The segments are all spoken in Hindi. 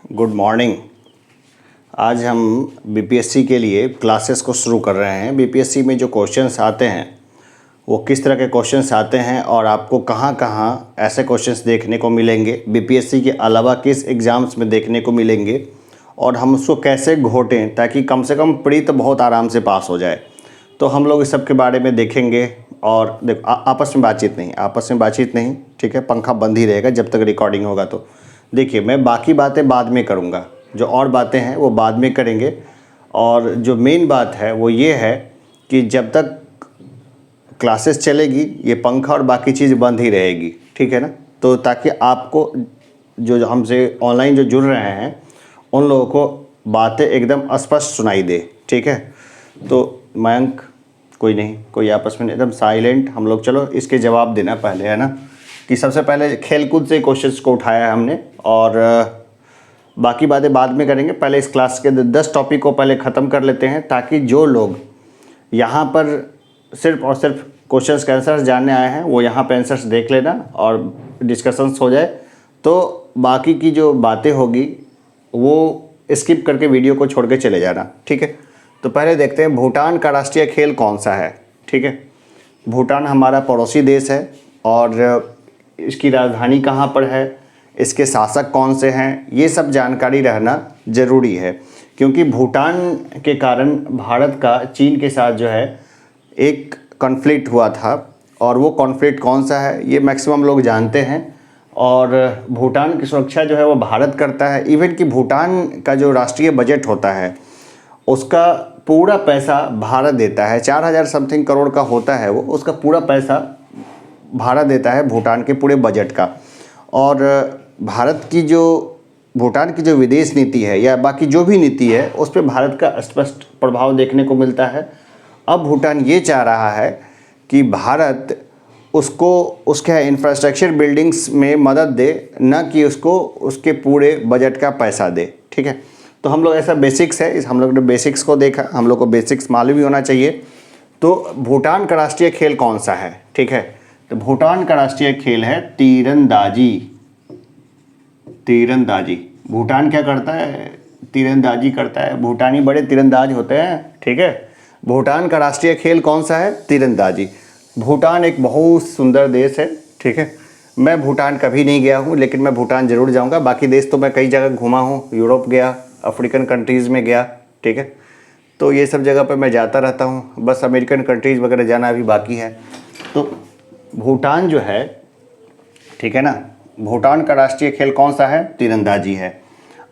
Good morning. आज हम बीपीएससी के लिए क्लासेस को शुरू कर रहे हैं। बीपीएससी में जो क्वेश्चंस आते हैं वो किस तरह के क्वेश्चंस आते हैं और आपको कहाँ कहाँ ऐसे क्वेश्चंस देखने को मिलेंगे, बीपीएससी के अलावा किस एग्ज़ाम्स में देखने को मिलेंगे और हम उसको कैसे घोटें ताकि कम से कम प्री तो बहुत आराम से पास हो जाए। तो हम लोग इस सब के बारे में देखेंगे। और देखो आपस में बातचीत नहीं, ठीक है। पंखा बंद ही रहेगा जब तक रिकॉर्डिंग होगा। तो देखिए, मैं बाकी बातें बाद में करूँगा, जो और बातें हैं वो बाद में करेंगे। और जो मेन बात है वो ये है कि जब तक क्लासेस चलेगी ये पंखा और बाकी चीज़ बंद ही रहेगी, ठीक है ना। तो ताकि आपको जो हमसे ऑनलाइन जो जुड़ रहे हैं उन लोगों को बातें एकदम स्पष्ट सुनाई दे, ठीक है। तो मयंक, कोई नहीं, कोई आपस में एकदम साइलेंट। हम लोग चलो इसके जवाब देना पहले, है ना। कि सबसे पहले खेलकूद से क्वेश्चंस को उठाया है हमने और बाकी बातें बाद में करेंगे। पहले इस क्लास के 10 टॉपिक को पहले ख़त्म कर लेते हैं ताकि जो लोग यहाँ पर सिर्फ और सिर्फ क्वेश्चंस के आंसर्स जानने आए हैं वो यहाँ पे आंसर्स देख लेना और डिस्कशंस हो जाए। तो बाकी की जो बातें होगी वो स्किप करके वीडियो को छोड़ के चले जाना, ठीक है। तो पहले देखते हैं भूटान का राष्ट्रीय खेल कौन सा है, ठीक है। भूटान हमारा पड़ोसी देश है और इसकी राजधानी कहाँ पर है, इसके शासक कौन से हैं, ये सब जानकारी रहना ज़रूरी है। क्योंकि भूटान के कारण भारत का चीन के साथ जो है एक कॉन्फ्लिक्ट हुआ था और वो कॉन्फ्लिक्ट कौन सा है ये मैक्सिमम लोग जानते हैं। और भूटान की सुरक्षा जो है वो भारत करता है। इवन कि भूटान का जो राष्ट्रीय बजट होता है उसका पूरा पैसा भारत देता है। 4000 समथिंग करोड़ का होता है वो, उसका पूरा पैसा भारत देता है भूटान के पूरे बजट का। और भारत की जो भूटान की जो विदेश नीति है या बाकी जो भी नीति है उस पर भारत का स्पष्ट प्रभाव देखने को मिलता है। अब भूटान ये चाह रहा है कि भारत उसको उसके इंफ्रास्ट्रक्चर बिल्डिंग्स में मदद दे, न कि उसको उसके पूरे बजट का पैसा दे, ठीक है। तो हम लोग ऐसा बेसिक्स है, हम लोग ने बेसिक्स को देखा, हम लोग को बेसिक्स मालूम ही होना चाहिए। तो भूटान का राष्ट्रीय खेल कौन सा है, ठीक है। तो भूटान का राष्ट्रीय खेल है तीरंदाजी। तीरंदाजी भूटान क्या करता है? तीरंदाजी करता है। भूटानी बड़े तीरंदाज होते हैं, ठीक है। भूटान का राष्ट्रीय खेल कौन सा है? तीरंदाजी। भूटान एक बहुत सुंदर देश है, ठीक है। मैं भूटान कभी नहीं गया हूँ लेकिन मैं भूटान ज़रूर जाऊँगा। बाकी देश तो मैं कई जगह घूमा हूँ, यूरोप गया, अफ्रीकन कंट्रीज़ में गया, ठीक है। तो ये सब जगह पे मैं जाता रहता हूँ, बस अमेरिकन कंट्रीज़ वगैरह जाना अभी बाकी है। तो भूटान जो है, ठीक है ना, भूटान का राष्ट्रीय खेल कौन सा है? तीरंदाजी है।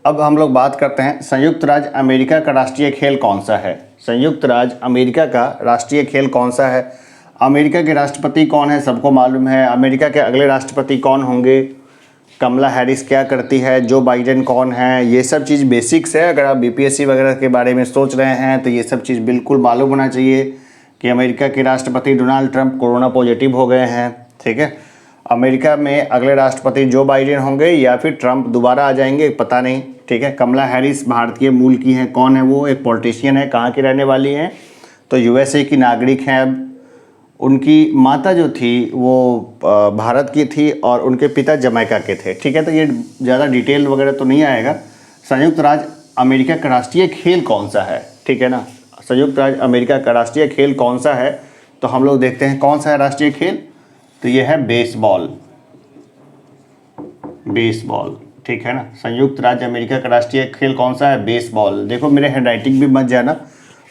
अब हम लोग बात करते हैं संयुक्त राज्य अमेरिका का राष्ट्रीय खेल कौन सा है। संयुक्त राज्य अमेरिका का राष्ट्रीय खेल कौन सा है? अमेरिका के राष्ट्रपति कौन है सबको मालूम है। अमेरिका के अगले राष्ट्रपति कौन होंगे, कमला हैरिस क्या करती है, जो बाइडेन कौन है, ये सब चीज़ बेसिक्स है। अगर आप बीपीएससी वगैरह के बारे में सोच रहे हैं तो ये सब चीज़ बिल्कुल मालूम होना चाहिए कि अमेरिका के राष्ट्रपति डोनाल्ड ट्रंप कोरोना पॉजिटिव हो गए हैं, ठीक है। अमेरिका में अगले राष्ट्रपति जो बाइडेन होंगे या फिर ट्रंप दोबारा आ जाएंगे, पता नहीं, ठीक है। कमला हैरिस भारतीय मूल की हैं। कौन है वो? एक पॉलिटिशियन है। कहाँ की रहने वाली हैं? तो यूएसए की नागरिक हैं। अब उनकी माता जो थी वो भारत की थी और उनके पिता जमैका के थे, ठीक है। तो ये ज़्यादा डिटेल वगैरह तो नहीं आएगा। संयुक्त राज्य अमेरिका का राष्ट्रीय खेल कौन सा है, ठीक है ना। संयुक्त राज्य अमेरिका का राष्ट्रीय खेल कौन सा है? तो हम लोग देखते हैं कौन सा है राष्ट्रीय खेल। तो ये है बेसबॉल। बेसबॉल, ठीक है ना। संयुक्त राज्य अमेरिका का राष्ट्रीय खेल कौन सा है? बेसबॉल। देखो मेरे हैंडराइटिंग भी मत जाना,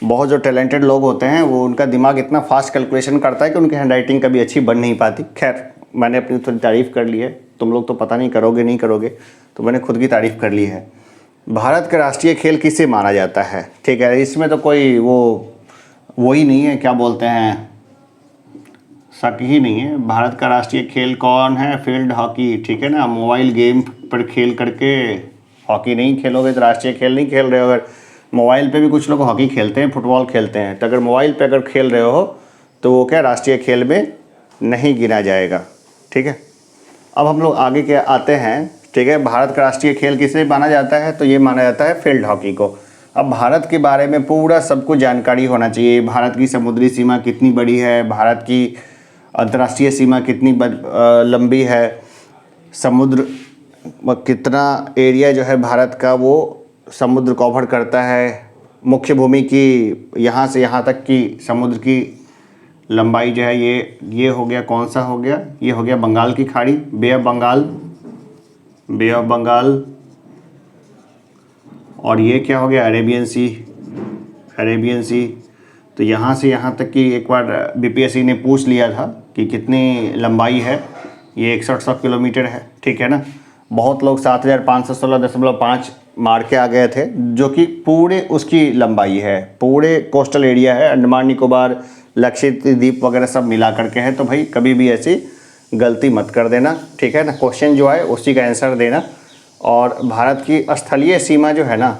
बहुत जो टैलेंटेड लोग होते हैं वो उनका दिमाग इतना फास्ट कैलकुलेशन करता है कि उनकी हैंडराइटिंग कभी अच्छी बन नहीं पाती। खैर, मैंने अपनी थोड़ी तारीफ़ कर ली है, तुम लोग तो पता नहीं करोगे नहीं करोगे, तो मैंने खुद की तारीफ़ कर ली है। भारत का राष्ट्रीय खेल किसे माना जाता है, ठीक है। इसमें तो कोई वो ही नहीं है, क्या बोलते हैं, शक ही नहीं है। भारत का राष्ट्रीय खेल कौन है? फील्ड हॉकी, ठीक है ना। मोबाइल गेम पर खेल करके हॉकी नहीं खेलोगे तो राष्ट्रीय खेल नहीं खेल रहे हो। अगर मोबाइल पे भी कुछ लोग हॉकी खेलते हैं, फुटबॉल खेलते हैं, तो अगर मोबाइल पे अगर खेल रहे हो तो वो क्या राष्ट्रीय खेल में नहीं गिना जाएगा, ठीक है। अब हम लोग आगे के आते हैं, ठीक है। भारत का राष्ट्रीय खेल किसे माना जाता है? तो ये माना जाता है फील्ड हॉकी को। अब भारत के बारे में पूरा सबको जानकारी होना चाहिए। भारत की समुद्री सीमा कितनी बड़ी है, भारत की अंतर्राष्ट्रीय सीमा कितनी लंबी है, समुद्र कितना एरिया जो है भारत का वो समुद्र कवर करता है, मुख्य भूमि की यहाँ से यहाँ तक की समुद्र की लंबाई जो है ये हो गया, कौन सा हो गया, ये हो गया बंगाल की खाड़ी, बे ऑफ बंगाल। और ये क्या हो गया, अरेबियन सी। तो यहाँ से यहाँ तक की एक बार बीपीएससी ने पूछ लिया था कि कितनी लंबाई है, ये 6100 किलोमीटर है, ठीक है ना। बहुत लोग 7516.5 मार के आ गए थे, जो कि पूरे उसकी लंबाई है, पूरे कोस्टल एरिया है, अंडमान निकोबार, लक्षद्वीप वगैरह सब मिला करके है। तो भाई कभी भी ऐसी गलती मत कर देना, ठीक है ना। क्वेश्चन जो है उसी का आंसर देना। और भारत की स्थलीय सीमा जो है ना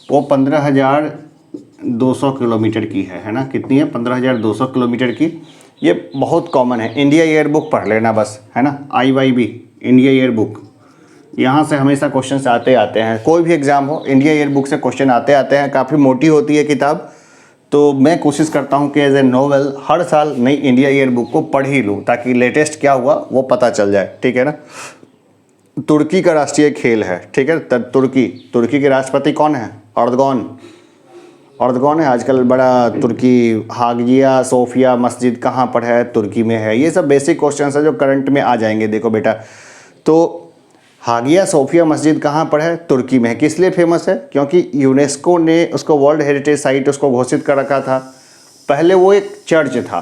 वो 15,200 किलोमीटर की है ना। कितनी है, 15,200 किलोमीटर की। ये बहुत कॉमन है, इंडिया ईयर बुक पढ़ लेना बस, है ना। IYB इंडिया ईयर बुक, यहाँ से हमेशा क्वेश्चन आते हैं, कोई भी एग्ज़ाम हो इंडिया ईयर बुक से क्वेश्चन आते हैं। काफ़ी मोटी होती है किताब, तो मैं कोशिश करता हूँ कि एज ए नोवेल हर साल नई इंडिया ईयर बुक को पढ़ ही लूँ, ताकि लेटेस्ट क्या हुआ वो पता चल जाए, ठीक है ना। तुर्की का राष्ट्रीय खेल है, ठीक है। तुर्की के राष्ट्रपति कौन है, अर्दगॉन है। आजकल बड़ा तुर्की हागिया सोफिया मस्जिद कहाँ पर है, तुर्की में है। ये सब बेसिक क्वेश्चंस है जो करंट में आ जाएंगे। देखो बेटा, तो हागिया सोफिया मस्जिद कहाँ पर है, तुर्की में है। किस लिए फेमस है, क्योंकि यूनेस्को ने उसको वर्ल्ड हेरिटेज साइट उसको घोषित कर रखा था। पहले वो एक चर्च था,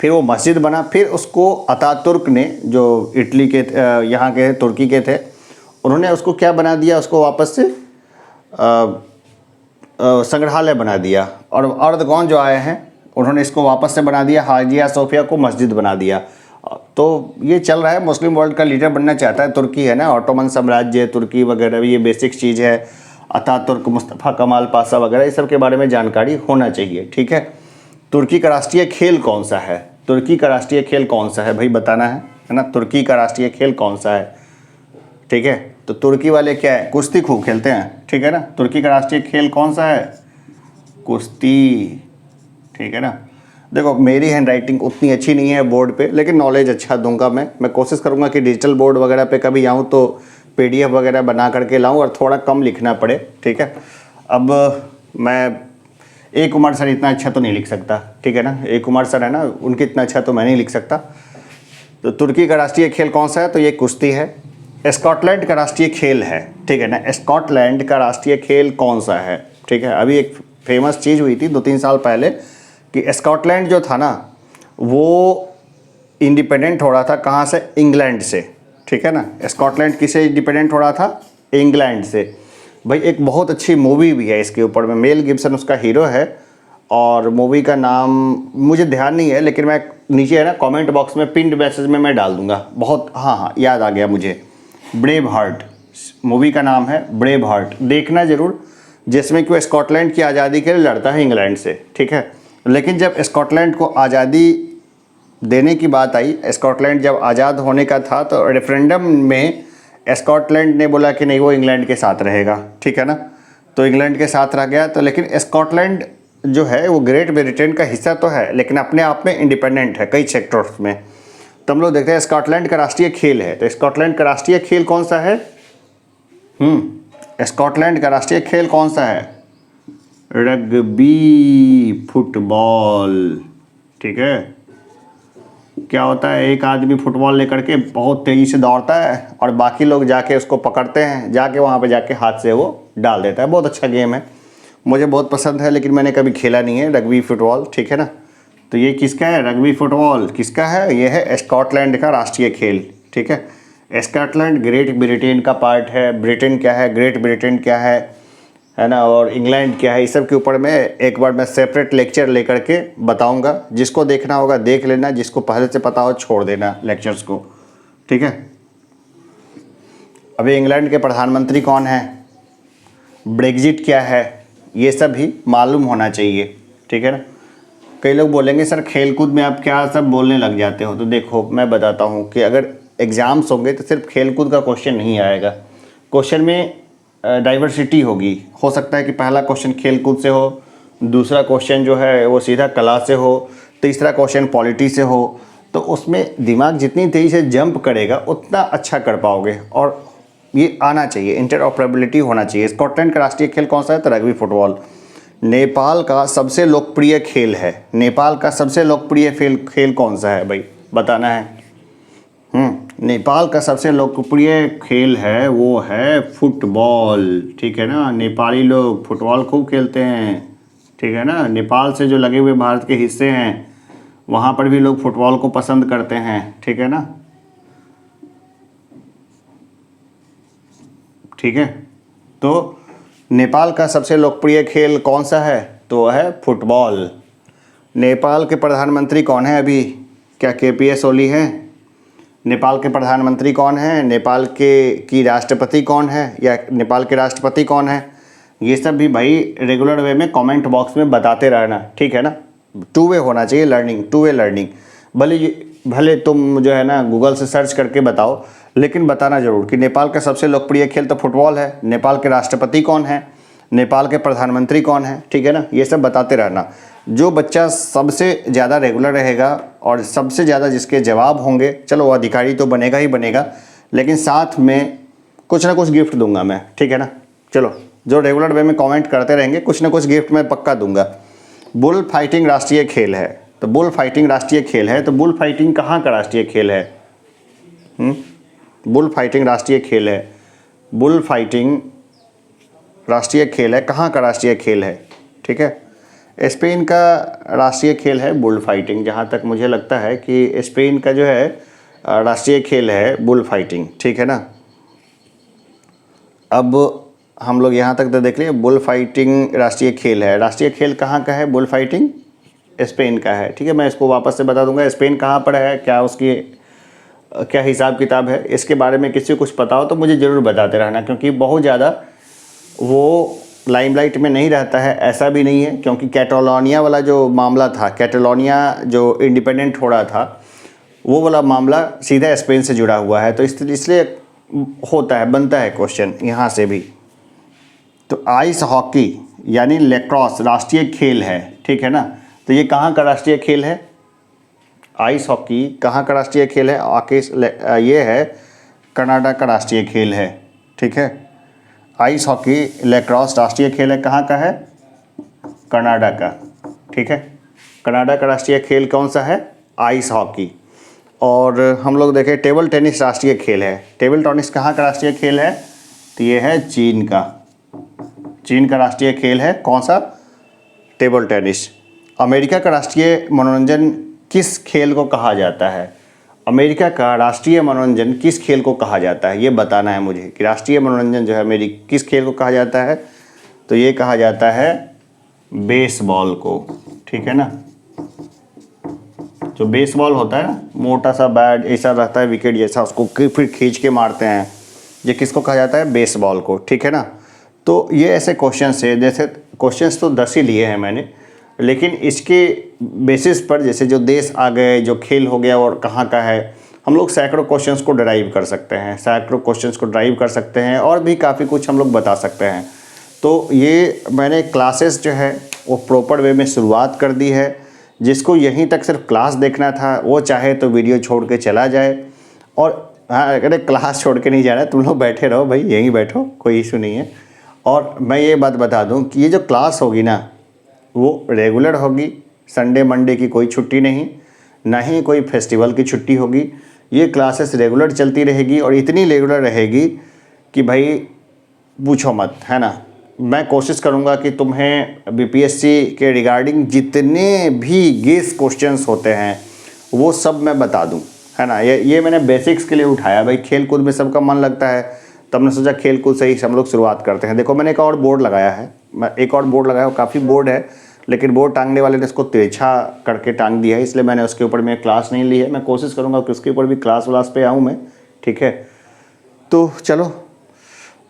फिर वो मस्जिद बना, फिर उसको अतातुर्क ने, जो इटली के यहाँ के तुर्की के थे, उन्होंने उसको क्या बना दिया, उसको वापस से संग्रहालय बना दिया। और अर्दगॉन जो आए हैं उन्होंने इसको वापस से बना दिया, हागिया सोफिया को मस्जिद बना दिया। तो ये चल रहा है, मुस्लिम वर्ल्ड का लीडर बनना चाहता है तुर्की, है ना। ऑटोमन साम्राज्य, तुर्की वगैरह, ये बेसिक चीज़ है। अतातुर्क, मुस्तफ़ा कमाल पाशा वगैरह, इस सब के बारे में जानकारी होना चाहिए, ठीक है। तुर्की का राष्ट्रीय खेल कौन सा है, भाई बताना है ना। तुर्की का राष्ट्रीय खेल कौन सा है, ठीक है। तो तुर्की वाले क्या है, कुश्ती खूब खेलते हैं, ठीक है ना। तुर्की का राष्ट्रीय खेल कौन सा है, कुश्ती, ठीक है ना। देखो मेरी हैंडराइटिंग उतनी अच्छी नहीं है बोर्ड पे, लेकिन नॉलेज अच्छा दूंगा मैं कोशिश करूंगा कि डिजिटल बोर्ड वगैरह पे कभी आऊँ तो PDF वगैरह बना करके लाऊं और थोड़ा कम लिखना पड़े, ठीक है। अब मैं ए कुमार सर इतना अच्छा तो नहीं लिख सकता, ठीक है ना। ए कुमार सर है ना, उनके इतना अच्छा तो मैं नहीं लिख सकता। तो तुर्की का राष्ट्रीय खेल कौन सा है, तो ये कुश्ती है। स्कॉटलैंड का राष्ट्रीय खेल है, ठीक है ना। स्कॉटलैंड का राष्ट्रीय खेल कौन सा है, ठीक है। अभी एक फेमस चीज़ हुई थी 2-3 साल पहले कि स्कॉटलैंड जो था ना वो इंडिपेंडेंट हो रहा था, कहाँ से, इंग्लैंड से, ठीक है ना। स्कॉटलैंड किसे इंडिपेंडेंट हो रहा था, इंग्लैंड से। भाई एक बहुत अच्छी मूवी भी है इसके ऊपर में, मेल गिब्सन उसका हीरो है, और मूवी का नाम मुझे ध्यान नहीं है, लेकिन मैं नीचे है ना कमेंट बॉक्स में पिन्ड मैसेज में मैं डाल दूंगा। बहुत हाँ याद आ गया मुझे, ब्रेव हार्ट मूवी का नाम है, ब्रेव हार्ट, देखना ज़रूर। जिसमें कि वो स्कॉटलैंड की आज़ादी के लिए लड़ता है इंग्लैंड से, ठीक है। लेकिन जब स्कॉटलैंड को आज़ादी देने की बात आई, स्कॉटलैंड जब आज़ाद होने का था, तो रेफरेंडम में स्कॉटलैंड ने बोला कि नहीं वो इंग्लैंड के साथ रहेगा, ठीक है ना। तो इंग्लैंड के साथ रह गया। तो लेकिन स्कॉटलैंड जो है वो ग्रेट ब्रिटेन का हिस्सा तो है, लेकिन अपने आप में इंडिपेंडेंट है कई सेक्टर्स में। तो हम लोग देखते हैं स्कॉटलैंड का राष्ट्रीय खेल है, तो स्कॉटलैंड का राष्ट्रीय खेल कौन सा है, स्कॉटलैंड का राष्ट्रीय खेल कौन सा है, रग्बी फुटबॉल, ठीक है। क्या होता है, एक आदमी फुटबॉल लेकर के बहुत तेज़ी से दौड़ता है और बाकी लोग जाके उसको पकड़ते हैं, जाके वहाँ पे जाके हाथ से वो डाल देता है। बहुत अच्छा गेम है, मुझे बहुत पसंद है, लेकिन मैंने कभी खेला नहीं है रग्बी फुटबॉल, ठीक है ना। तो ये किसका है, रग्बी फुटबॉल किसका है, ये है स्कॉटलैंड का राष्ट्रीय खेल, ठीक है। स्कॉटलैंड ग्रेट ब्रिटेन का पार्ट है। ब्रिटेन क्या है, ग्रेट ब्रिटेन क्या है ना, और इंग्लैंड क्या है, इस सब के ऊपर में एक बार मैं सेपरेट लेक्चर लेकर के बताऊंगा। जिसको देखना होगा देख लेना, जिसको पहले से पता हो छोड़ देना लेक्चर्स को, ठीक है। अभी इंग्लैंड के प्रधानमंत्री कौन है, ब्रेग्जिट क्या है, ये सब भी मालूम होना चाहिए, ठीक है ना। कई लोग बोलेंगे सर खेलकूद में आप क्या सब बोलने लग जाते हो, तो देखो मैं बताता हूँ कि अगर एग्ज़ाम्स होंगे तो सिर्फ खेलकूद का क्वेश्चन नहीं आएगा, क्वेश्चन में डाइवर्सिटी होगी। हो सकता है कि पहला क्वेश्चन खेलकूद से हो, दूसरा क्वेश्चन जो है वो सीधा कला से हो, तीसरा क्वेश्चन पॉलिटी से हो, तो उसमें दिमाग जितनी तेज़ी से जंप करेगा उतना अच्छा कर पाओगे। और ये आना चाहिए, इंटरऑपरेबिलिटी होना चाहिए। स्कॉटलैंड का राष्ट्रीय खेल कौन सा है? तो रग्बी फुटबॉल। नेपाल का सबसे लोकप्रिय खेल है, नेपाल का सबसे लोकप्रिय खेल कौन सा है भाई, बताना है। नेपाल का सबसे लोकप्रिय खेल है वो है फुटबॉल, ठीक है ना। नेपाली लोग फुटबॉल खूब खेलते हैं, ठीक है ना। नेपाल से जो लगे हुए भारत के हिस्से हैं वहाँ पर भी लोग फुटबॉल को पसंद करते हैं, ठीक है ना। ठीक है, तो नेपाल का सबसे लोकप्रिय खेल कौन सा है? तो है फुटबॉल। नेपाल के प्रधानमंत्री कौन है अभी? क्या KPS ओली हैं? नेपाल के प्रधानमंत्री कौन है? नेपाल की राष्ट्रपति कौन है, या नेपाल के राष्ट्रपति कौन है? ये सब भी भाई रेगुलर वे में कमेंट बॉक्स में बताते रहना, ठीक है ना। टू वे होना चाहिए लर्निंग, टू वे लर्निंग। भले तुम जो है ना गूगल से सर्च करके बताओ, लेकिन बताना ज़रूर कि नेपाल का सबसे लोकप्रिय खेल तो फुटबॉल है, नेपाल के राष्ट्रपति कौन है, नेपाल के प्रधानमंत्री कौन है, ठीक है ना। ये सब बताते रहना। जो बच्चा सबसे ज़्यादा रेगुलर रहेगा और सबसे ज़्यादा जिसके जवाब होंगे, चलो वो अधिकारी तो बनेगा ही बनेगा, लेकिन साथ में कुछ ना कुछ गिफ्ट दूंगा मैं, ठीक है ना। चलो, जो रेगुलर वे में कमेंट करते रहेंगे कुछ ना कुछ गिफ्ट मैं पक्का दूंगा। बुल फाइटिंग राष्ट्रीय खेल है, तो बुल फाइटिंग राष्ट्रीय खेल है, तो बुल फाइटिंग कहाँ का राष्ट्रीय खेल है? बुल फाइटिंग राष्ट्रीय खेल है, बुल फाइटिंग राष्ट्रीय खेल है, कहाँ का राष्ट्रीय खेल है? ठीक है, स्पेन का राष्ट्रीय खेल है बुल फाइटिंग। जहाँ तक मुझे लगता है कि स्पेन का जो है राष्ट्रीय खेल है बुल फाइटिंग, ठीक है ना। अब हम लोग यहाँ तक तो देख लिए, बुल फाइटिंग राष्ट्रीय खेल है। राष्ट्रीय खेल कहाँ का है? बुल फाइटिंग स्पेन का है, ठीक है। मैं इसको वापस से बता दूंगा, स्पेन कहाँ पर है, क्या उसकी क्या हिसाब किताब है, इसके बारे में किसी को कुछ पता हो तो मुझे ज़रूर बताते रहना, क्योंकि बहुत ज़्यादा वो लाइमलाइट में नहीं रहता है, ऐसा भी नहीं है। क्योंकि कैटालोनिया वाला जो मामला था, कैटालोनिया जो इंडिपेंडेंट हो रहा था, वो वाला मामला सीधा स्पेन से जुड़ा हुआ है, तो इसलिए होता है, बनता है क्वेश्चन यहाँ से भी। तो आइस हॉकी यानी लैक्रोस राष्ट्रीय खेल है, ठीक है ना। तो ये कहाँ का राष्ट्रीय खेल है? आइस हॉकी कहाँ का राष्ट्रीय खेल है? ये है कनाडा का राष्ट्रीय खेल है, ठीक है। आइस हॉकी लैक्रोस राष्ट्रीय खेल है, कहाँ का है? कनाडा का, ठीक है। कनाडा का राष्ट्रीय खेल कौन सा है? Ice hockey. और हम लोग देखें टेबल टेनिस राष्ट्रीय खेल है। टेबल टेनिस कहाँ का राष्ट्रीय खेल है? तो ये है चीन का, चीन का राष्ट्रीय खेल है कौन सा? Table tennis. अमेरिका का राष्ट्रीय मनोरंजन किस खेल को कहा जाता है? अमेरिका का राष्ट्रीय मनोरंजन किस खेल को कहा जाता है, ये बताना है मुझे कि राष्ट्रीय मनोरंजन जो है किस खेल को कहा जाता है। तो ये कहा जाता है बेसबॉल को, ठीक है ना। जो बेसबॉल होता है ना, मोटा सा बैट ऐसा रहता है, विकेट जैसा, उसको फिर खींच के मारते हैं, ये किसको कहा जाता है? बेसबॉल को, ठीक है ना। तो ये ऐसे क्वेश्चन है, जैसे क्वेश्चंस तो 10 ही लिए हैं मैंने, लेकिन इसके बेसिस पर जैसे जो देश आ गए, जो खेल हो गया और कहाँ का है, हम लोग सैकड़ों क्वेश्चंस को ड्राइव कर सकते हैं, सैकड़ों क्वेश्चंस को ड्राइव कर सकते हैं, और भी काफ़ी कुछ हम लोग बता सकते हैं। तो ये मैंने क्लासेस जो है वो प्रॉपर वे में शुरुआत कर दी है। जिसको यहीं तक सिर्फ क्लास देखना था वो चाहे तो वीडियो छोड़ के चला जाए, और हाँ, अगर क्लास छोड़ के नहीं जाना है, तुम लोग बैठे रहो भाई, यहीं बैठो, कोई इशू नहीं है। और मैं ये बात बता दूं कि ये जो क्लास होगी ना वो रेगुलर होगी, संडे मंडे की कोई छुट्टी नहीं, ना ही कोई फेस्टिवल की छुट्टी होगी। ये क्लासेस रेगुलर चलती रहेगी, और इतनी रेगुलर रहेगी कि भाई पूछो मत, है ना। मैं कोशिश करूँगा कि तुम्हें बीपीएससी के रिगार्डिंग जितने भी गेस क्वेश्चंस होते हैं वो सब मैं बता दूं, है ना। ये मैंने बेसिक्स के लिए उठाया भाई, खेल कूद में सबका मन लगता है, तब मैंने सोचा खेल कूद से ही हम लोग शुरुआत करते हैं। देखो मैंने एक और बोर्ड लगाया है, मैं एक और बोर्ड लगाया, काफ़ी बोर्ड है, लेकिन बोर्ड टांगने वाले ने इसको तिरछा करके टांग दिया है, इसलिए मैंने उसके ऊपर में क्लास नहीं ली है। मैं कोशिश करूँगा कि उसके ऊपर भी क्लास व्लास पे आऊँ मैं, ठीक है। तो चलो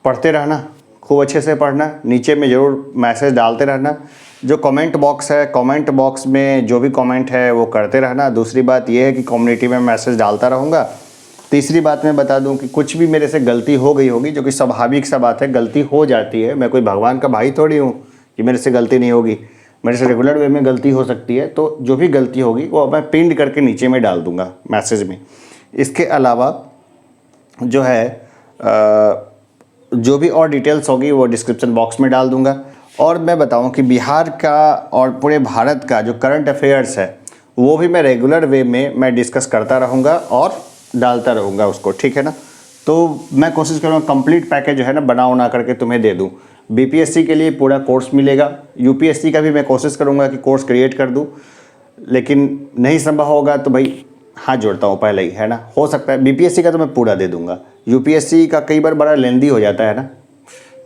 पढ़ते रहना, खूब अच्छे से पढ़ना, नीचे में ज़रूर मैसेज डालते रहना। जो कमेंट बॉक्स है, कमेंट बॉक्स में जो भी कमेंट है वो करते रहना। दूसरी बात ये है कि कम्युनिटी में मैसेज डालता रहूँगा। तीसरी बात मैं बता दूं कि कुछ भी मेरे से गलती हो गई होगी, जो कि स्वाभाविक सा बात है, गलती हो जाती है, मैं कोई भगवान का भाई थोड़ी हूँ कि मेरे से गलती नहीं होगी, मेरे से रेगुलर वे में गलती हो सकती है, तो जो भी गलती होगी वो मैं पिन करके नीचे में डाल दूंगा मैसेज में। इसके अलावा जो है जो भी और डिटेल्स होगी वो डिस्क्रिप्शन बॉक्स में डाल दूंगा। और मैं बताऊं कि बिहार का और पूरे भारत का जो करंट अफेयर्स है वो भी मैं रेगुलर वे में मैं डिस्कस करता रहूँगा और डालता रहूँगा उसको, ठीक है ना। तो मैं कोशिश करूँगा कंप्लीट पैकेज जो है ना बना करके तुम्हें दे दूँ। बीपीएससी के लिए पूरा कोर्स मिलेगा, यूपीएससी का भी मैं कोशिश करूँगा कि कोर्स क्रिएट कर दूँ, लेकिन नहीं संभव होगा तो भाई हाथ जोड़ता हूँ पहले ही, है ना। हो सकता है बीपीएससी का तो मैं पूरा दे दूँगा, यूपीएससी का कई बार बड़ा लेंदी हो जाता है ना,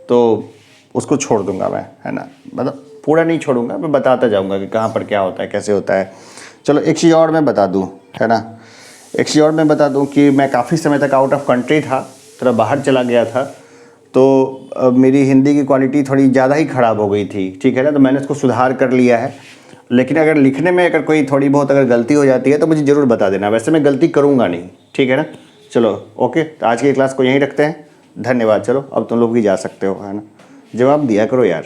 तो उसको छोड़ दूँगा मैं, है ना। मतलब पूरा नहीं छोड़ूंगा, मैं बताता जाऊँगा कि कहाँ पर क्या होता है, कैसे होता है। चलो एक चीज़ और मैं बता दूँ, है ना, एक चीज़ और मैं बता दूँ कि मैं काफ़ी समय तक आउट ऑफ कंट्री था, थोड़ा बाहर चला गया था, तो मेरी हिंदी की क्वालिटी थोड़ी ज़्यादा ही ख़राब हो गई थी, ठीक है ना। तो मैंने इसको सुधार कर लिया है, लेकिन अगर लिखने में अगर कोई थोड़ी बहुत अगर गलती हो जाती है तो मुझे ज़रूर बता देना। वैसे मैं गलती करूँगा नहीं, ठीक है ना। चलो ओके, तो आज की क्लास को यहीं रखते हैं। धन्यवाद। चलो अब तुम लोग भी जा सकते हो, है ना। जवाब दिया करो यार।